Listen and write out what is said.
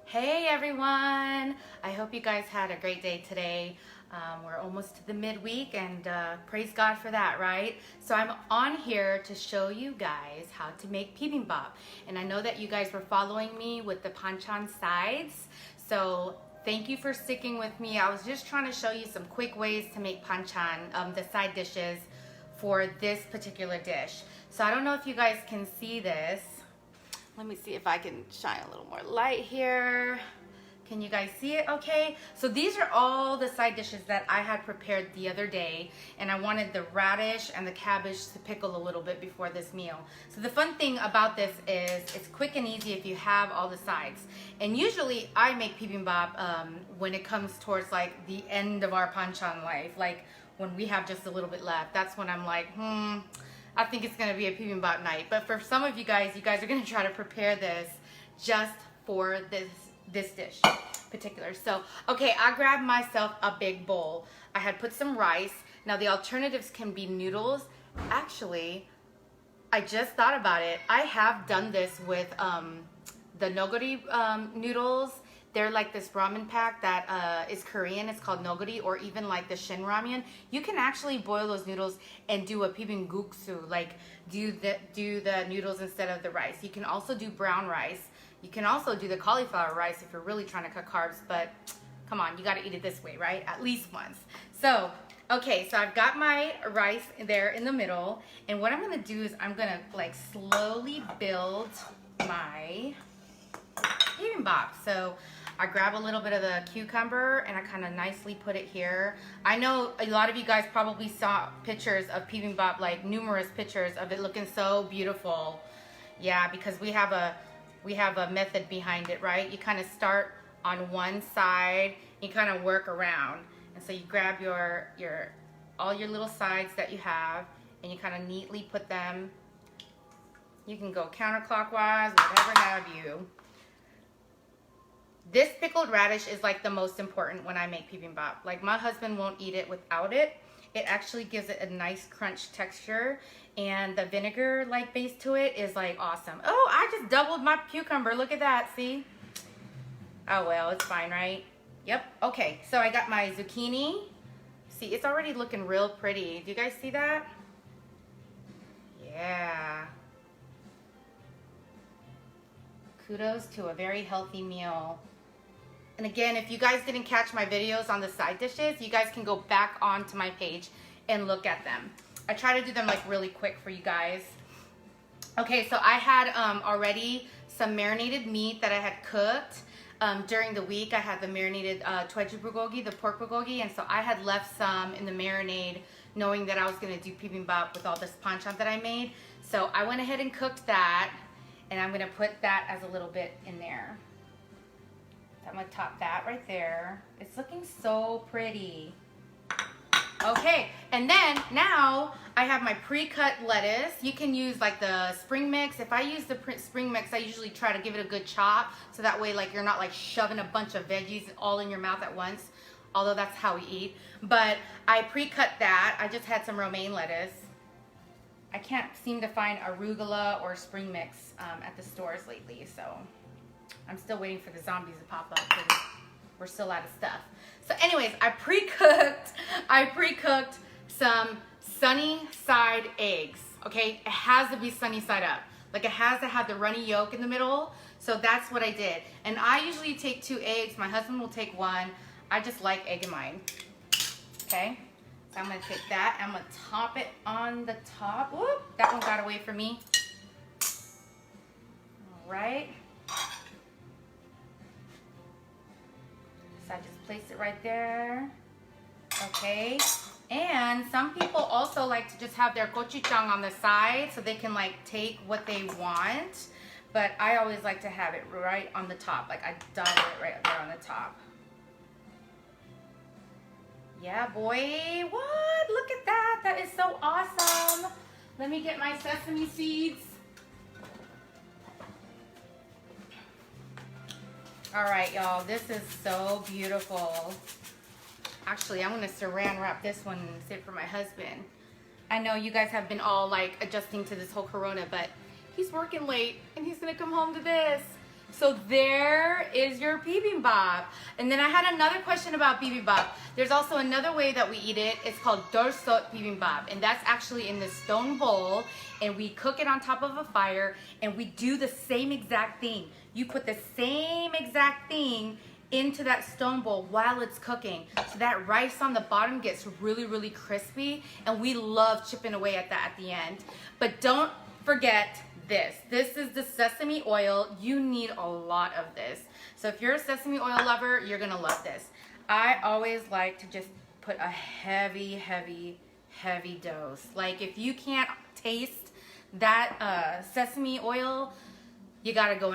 Hey everyone! I hope you guys had a great day today. We're almost to the midweek and praise God for that, right? So I'm on here to show you guys how to make bibimbap. And I know that you guys were following me with the panchan sides. So thank you for sticking with me. I was just trying to show you some quick ways to make panchan, the side dishes for this particular dish. So I don't know if you guys can see this. Let me see if I can shine a little more light here. Can you guys see it okay? So these are all the side dishes that I had prepared the other day, and I wanted the radish and the cabbage to pickle a little bit before this meal. So the fun thing about this is it's quick and easy if you have all the sides. And usually I make bibimbap when it comes towards like the end of our panchan life, like when we have just a little bit left. That's when I'm like, I think it's gonna be a bibimbap night. But for some of you guys are gonna try to prepare this just for this dish particular. So, okay, I grabbed myself a big bowl. I had put some rice. Now the alternatives can be noodles. Actually, I just thought about it. I have done this with the noguri noodles. They're like this ramen pack that is Korean. It's called noguri, or even like the shin ramen. You can actually boil those noodles and do a bibimbap, like do the noodles instead of the rice. You can also do brown rice. You can also do the cauliflower rice if you're really trying to cut carbs, but come on, you gotta eat it this way, right? At least once. So, okay, so I've got my rice there in the middle, and what I'm gonna do is I'm gonna like slowly build my bibimbap. So I grab a little bit of the cucumber and I kind of nicely put it here. I know a lot of you guys probably saw pictures of bibimbap, like numerous pictures of it looking so beautiful. Yeah, because we have a method behind it, right? You kind of start on one side, you kind of work around. And so you grab all your little sides that you have and you kind of neatly put them. You can go counterclockwise, whatever have you. This pickled radish is like the most important when I make bibimbap. Like my husband won't eat it without it. It actually gives it a nice crunch texture, and the vinegar like base to it is like awesome. Oh, I just doubled my cucumber. Look at that, see? Oh well, it's fine, right? Yep, okay, so I got my zucchini. See, it's already looking real pretty. Do you guys see that? Yeah. Kudos to a very healthy meal. And again, if you guys didn't catch my videos on the side dishes, you guys can go back onto my page and look at them. I try to do them like really quick for you guys. Okay, so I had already some marinated meat that I had cooked. During the week, I had the marinated tweju bulgogi, the pork bulgogi, and so I had left some in the marinade knowing that I was gonna do bibimbap with all this panchan that I made. So I went ahead and cooked that, and I'm gonna put that as a little bit in there. I'm gonna top that right there. It's looking so pretty. Okay, and then now I have my pre-cut lettuce. You can use like the spring mix. If I use the spring mix, I usually try to give it a good chop, so that way like you're not like shoving a bunch of veggies all in your mouth at once, although that's how we eat. But I pre-cut that. I just had some romaine lettuce. I can't seem to find arugula or spring mix at the stores lately, so I'm still waiting for the zombies to pop up because we're still out of stuff. So anyways, I pre-cooked some sunny side eggs, okay? It has to be sunny side up. Like it has to have the runny yolk in the middle. So that's what I did. And I usually take 2 eggs. My husband will take 1. I just like egg in mine, okay? So I'm gonna take that. I'm gonna top it on the top. Whoop, that one got away from me. All right. So I just placed it right there. Okay. And some people also like to just have their gochujang on the side so they can like take what they want. But I always like to have it right on the top. Like I dot it right there on the top. Yeah, boy. What? Look at that. That is so awesome. Let me get my sesame seeds. All right, y'all, this is so beautiful. Actually, I'm gonna saran wrap this one and save it for my husband. I know you guys have been all like adjusting to this whole corona, but he's working late and he's gonna come home to this. So there is your bibimbap. And then I had another question about bibimbap. There's also another way that we eat it. It's called dorsot bibimbap. And that's actually in this stone bowl. And we cook it on top of a fire. And we do the same exact thing. You put the same exact thing into that stone bowl while it's cooking. So that rice on the bottom gets really, really crispy. And we love chipping away at that at the end. But don't forget this. This is the sesame oil. You need a lot of this. So if you're a sesame oil lover, you're gonna love this. I always like to just put a heavy, heavy, heavy dose. Like if you can't taste that sesame oil, you gotta go in